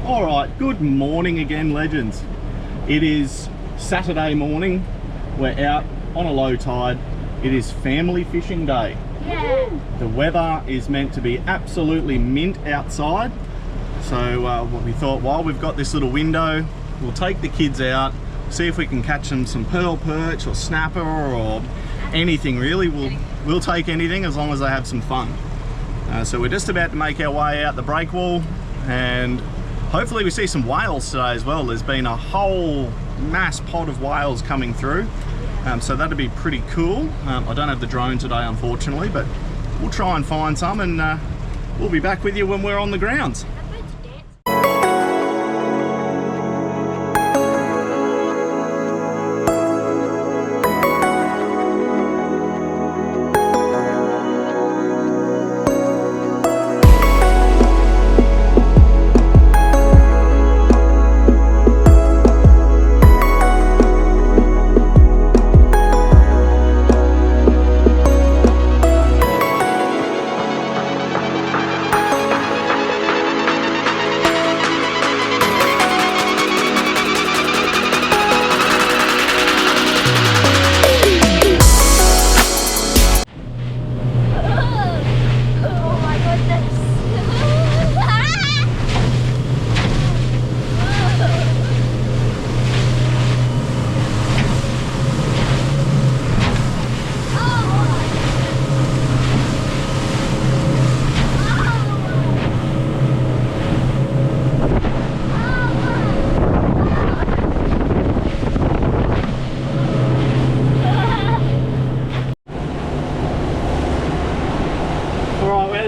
Alright, good morning again, legends. It is Saturday morning. We're out on a low tide. It is family fishing day. Yeah. The weather is meant to be absolutely mint outside. So what we thought, while we've got this little window, we'll take the kids out, see if we can catch them some pearl perch or snapper or anything really. We'll take anything as long as they have some fun. So we're just about to make our way out the break wall, and hopefully we see some whales today as well. There's been a whole mass pod of whales coming through, so that'd be pretty cool. I don't have the drone today, unfortunately, but we'll try and find some, and we'll be back with you when we're on the grounds.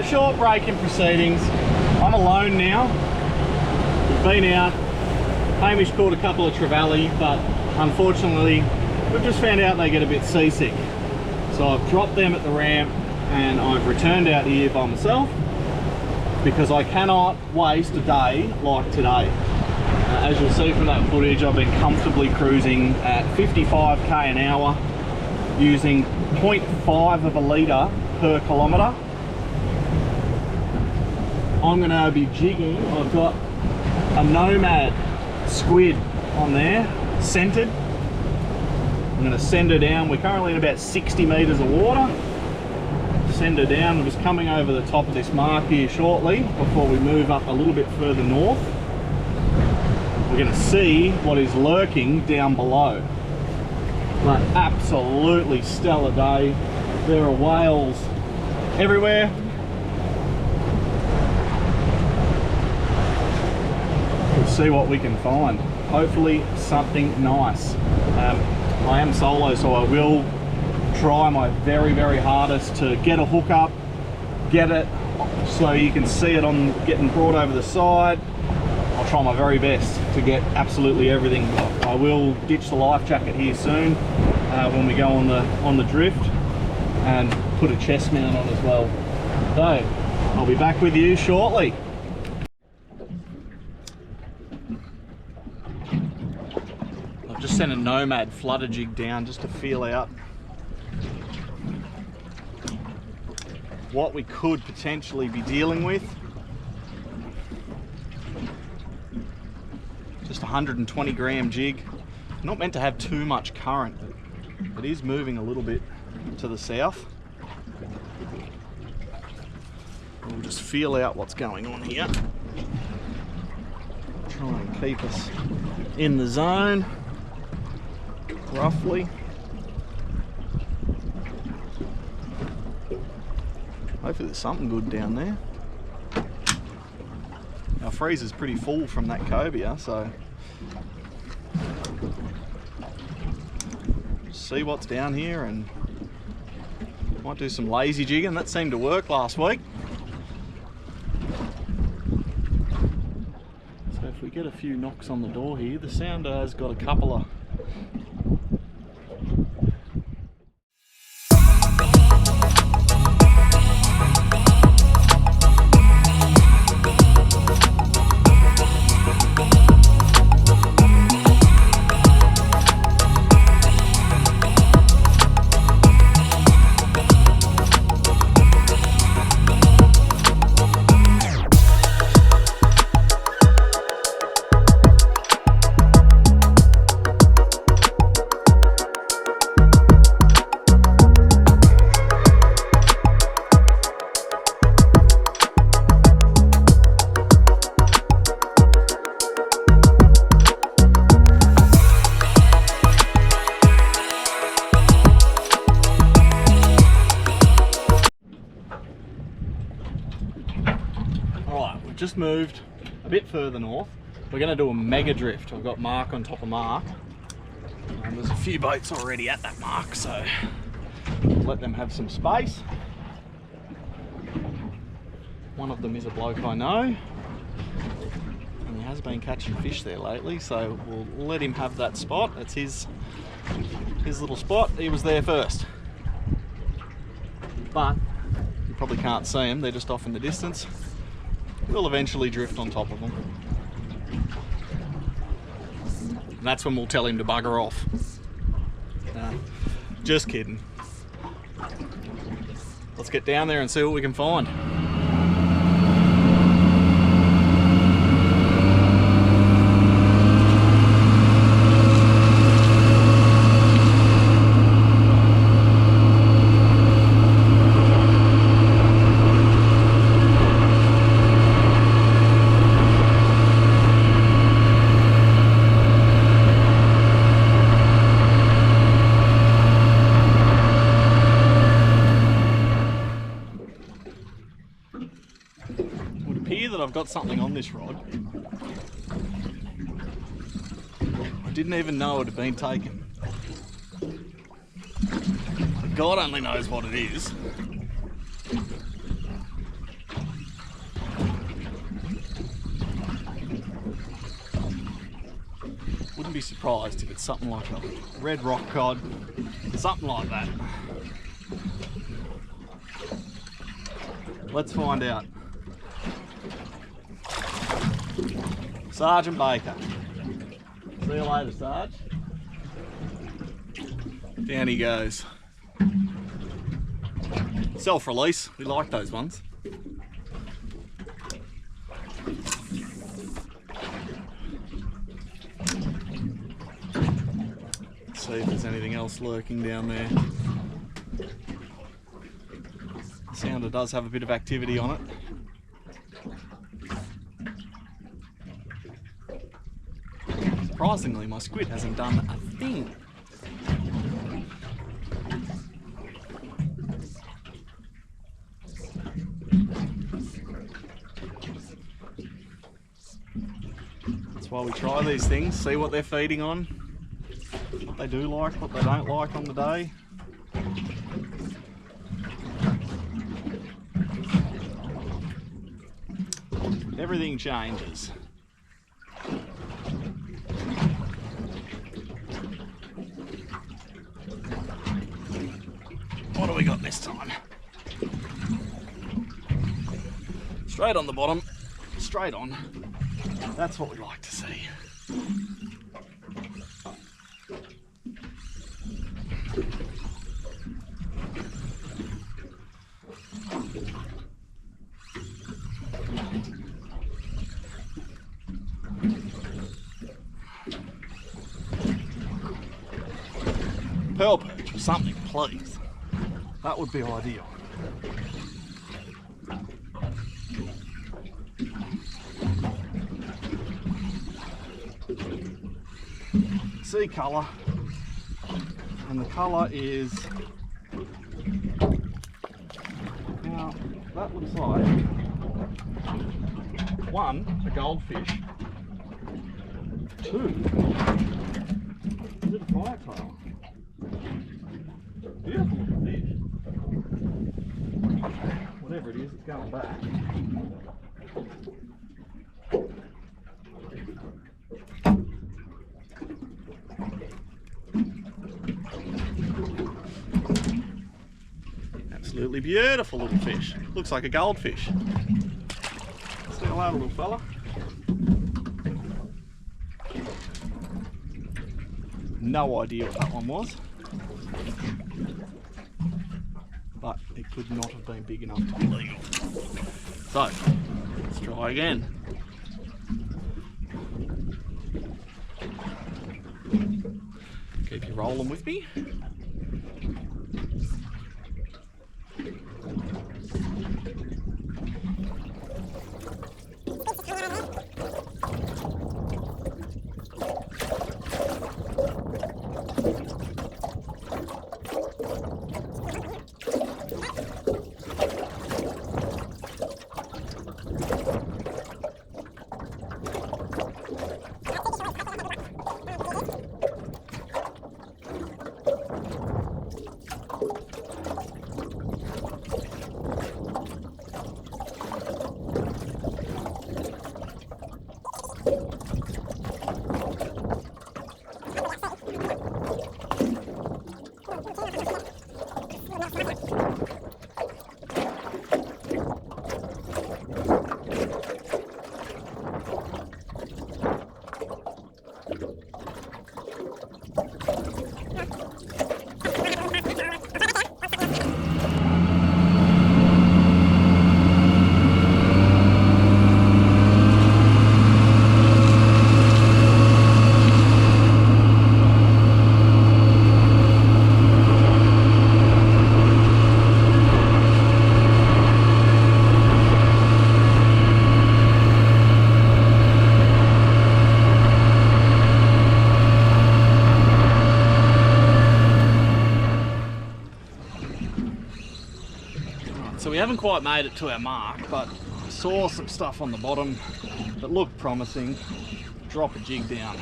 Short break in proceedings. I'm alone now. We've been out. Hamish caught a couple of trevally, but unfortunately we've just found out they get a bit seasick. So I've dropped them at the ramp and I've returned out here by myself because I cannot waste a day like today. As you'll see from that footage, I've been comfortably cruising at 55k an hour using 0.5 of a litre per kilometre. I'm going to be jigging. I've got a nomad squid on there, scented. I'm going to send her down. We're currently in about 60 metres of water. Send her down. We're just coming over the top of this mark here shortly before we move up a little bit further north. We're going to see what is lurking down below. But absolutely stellar day. There are whales everywhere. See what we can find. Hopefully something nice. I am solo, so I will try my very hardest to get a hook up, get it so you can see it on getting brought over the side. I'll try my very best to get absolutely everything. I will ditch the life jacket here soon when we go on the drift, and put a chest mount on as well. So I'll be back with you shortly. Just sent a nomad flutter jig down just to feel out what we could potentially be dealing with. Just 120 gram jig. Not meant to have too much current, but it is moving a little bit to the south. We'll just feel out what's going on here. Try and keep us in the zone. Roughly. Hopefully there's something good down there. Our freezer's pretty full from that cobia, so see what's down here, and might do some lazy jigging. That seemed to work last week. So if we get a few knocks on the door here, the sounder has got a couple of just moved a bit further north. We're going to do a mega drift. I've got mark on top of mark. And there's a few boats already at that mark, so let them have some space. One of them is a bloke I know, and he has been catching fish there lately, so we'll let him have that spot. It's his little spot. He was there first. But you probably can't see them, they're just off in the distance. We'll eventually drift on top of them. And that's when we'll tell him to bugger off. Just kidding. Let's get down there and see what we can find. I've got something on this rod. I didn't even know it had been taken. God only knows what it is. Wouldn't be surprised if it's something like a red rock cod, something like that. Let's find out. Sergeant Baker. See you later, Sarge. Down he goes. Self-release, we like those ones. Let's see if there's anything else lurking down there. The sounder does have a bit of activity on it. Surprisingly, my squid hasn't done a thing. That's why we try these things, see what they're feeding on, what they do like, what they don't like on the day. Everything changes. What do we got this time? Straight on the bottom, straight on. That's what we like to see. Pearl perch or something, please. That would be ideal. See colour, and the colour is, now that looks like one, a goldfish, two, is it a firetail? Beautiful looking fish. Whatever it is, it's going back. Absolutely beautiful little fish. Looks like a goldfish. See you later, little fella. No idea what that one was, but it could not have been big enough to be legal. So, let's try again. Keep you rolling with me. So we haven't quite made it to our mark, but I saw some stuff on the bottom that looked promising. Drop a jig down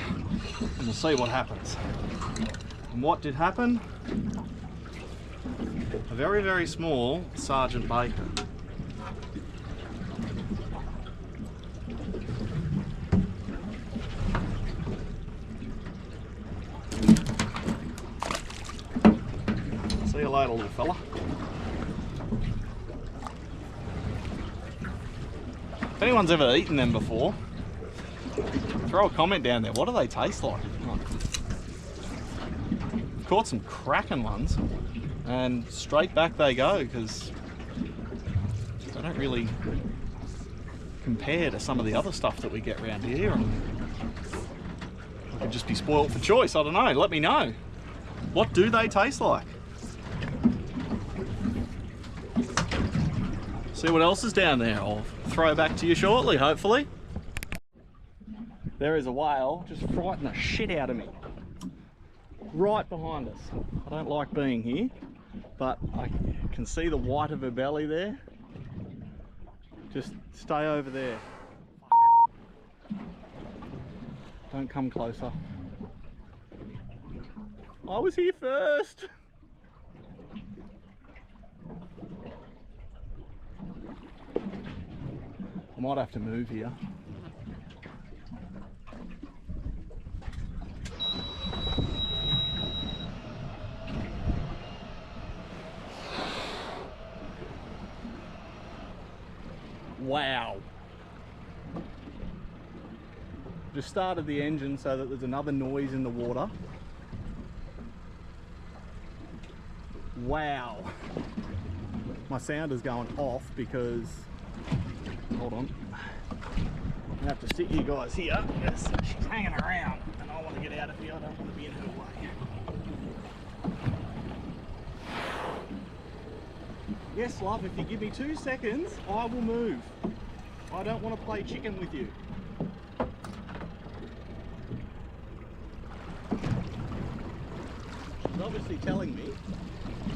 and we'll see what happens. And what did happen? A very, very small Sergeant Baker. See you later, little fella. If anyone's ever eaten them before, throw a comment down there. What do they taste like? Caught some cracking ones and straight back they go because they don't really compare to some of the other stuff that we get around here. And I could just be spoiled for choice. I don't know. Let me know. What do they taste like? See what else is down there. I'll throw back to you shortly, hopefully. There is a whale just frightened the shit out of me. Right behind us. I don't like being here, but I can see the white of her belly there. Just stay over there. Don't come closer. I was here first. I might have to move here. Wow. Just started the engine so that there's another noise in the water. Wow. My sound is going off because, hold on, I'm gonna have to sit you guys here because she's hanging around and I want to get out of here. I don't want to be in her way. Yes, love, if you give me 2 seconds, I will move. I don't want to play chicken with you. She's obviously telling me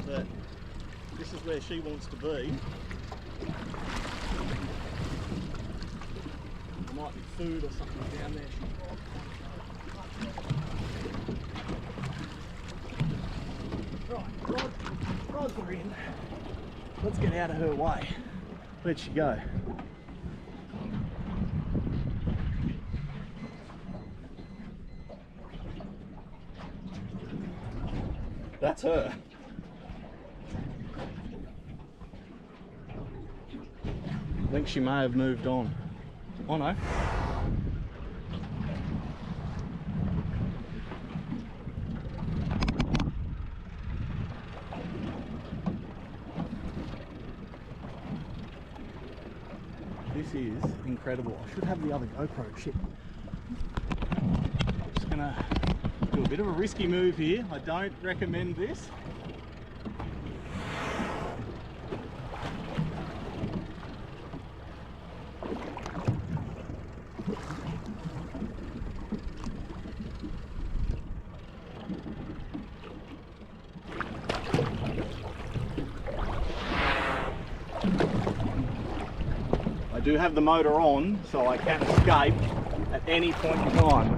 that this is where she wants to be. There might be food or something down there. Right, rods are in. Let's get out of her way. Where'd she go? That's her. I think she may have moved on. Oh no. This is incredible. I should have the other GoPro. Shit. Just gonna do a bit of a risky move here. I don't recommend this. I do have the motor on, so I can escape at any point in time.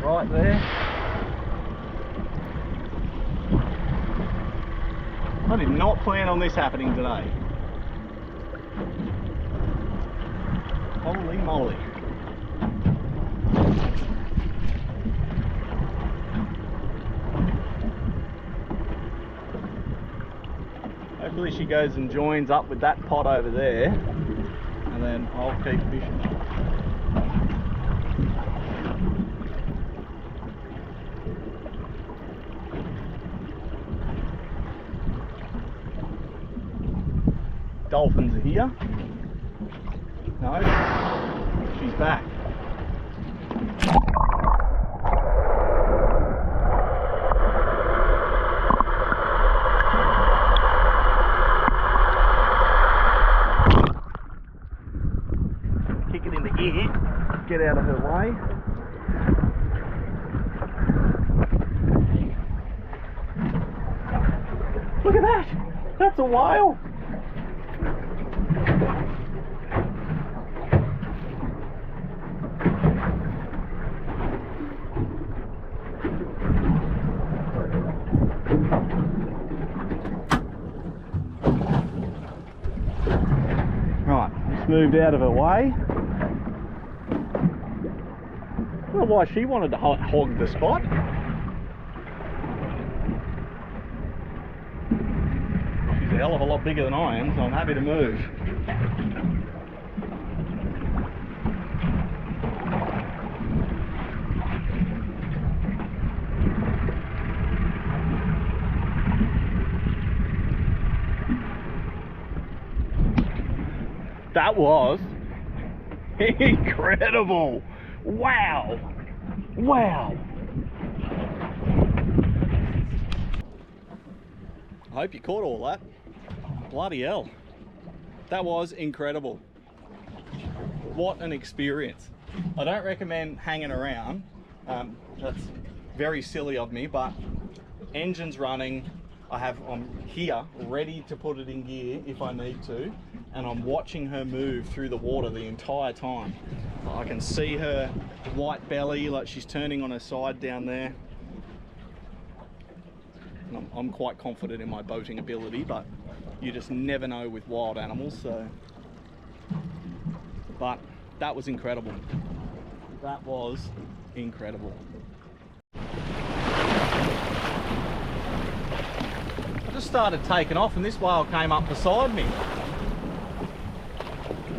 right there. I did not plan on this happening today. Holy moly. Hopefully she goes and joins up with that pot over there, and then I'll keep fishing. Dolphins are here. No, she's back. Kick it in the gear, get out of her way. Look at that! That's a whale! Moved out of her way. I don't know why she wanted to hog the spot. She's a hell of a lot bigger than I am, so I'm happy to move. That was incredible. Wow. Wow. I hope you caught all that. Bloody hell. That was incredible. What an experience. I don't recommend hanging around. That's very silly of me, but engine's running. I'm here ready to put it in gear if I need to, and I'm watching her move through the water the entire time. I can see her white belly, like she's turning on her side down there. And I'm quite confident in my boating ability, but you just never know with wild animals. So, but that was incredible. That was incredible. I just started taking off and this whale came up beside me.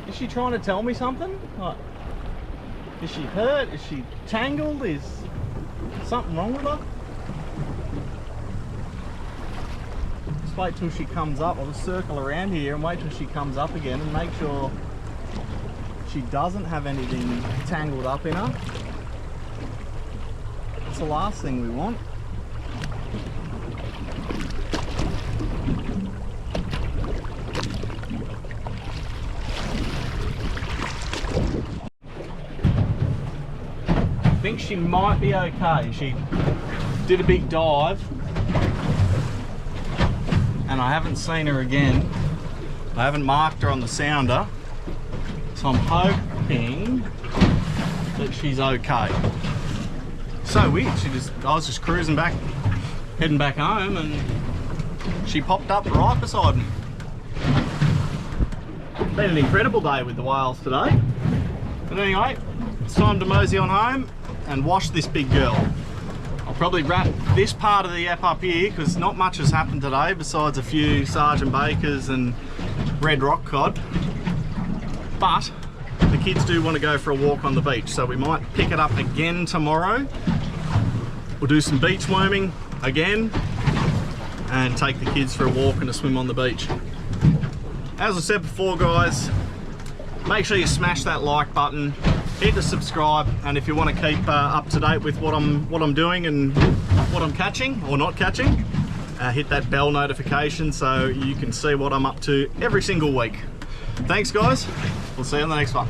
Is she trying to tell me something? Like, is she hurt? Is she tangled? Is something wrong with her? Just wait till she comes up. I'll just circle around here and wait till she comes up again and make sure she doesn't have anything tangled up in her. That's the last thing we want. I think she might be okay. She did a big dive and I haven't seen her again. I haven't marked her on the sounder, so I'm hoping that she's okay. So weird, I was just cruising back, heading back home, and she popped up right beside me. Been an incredible day with the whales today. But anyway, it's time to mosey on home and wash this big girl. I'll probably wrap this part of the app up here because not much has happened today besides a few Sergeant Bakers and red rock cod. But the kids do want to go for a walk on the beach, so we might pick it up again tomorrow. We'll do some beach worming again and take the kids for a walk and a swim on the beach. As I said before, guys, make sure you smash that like button, hit the subscribe, and if you want to keep up to date with what I'm doing and what I'm catching or not catching, hit that bell notification so you can see what I'm up to every single week. Thanks, guys. We'll see you on the next one.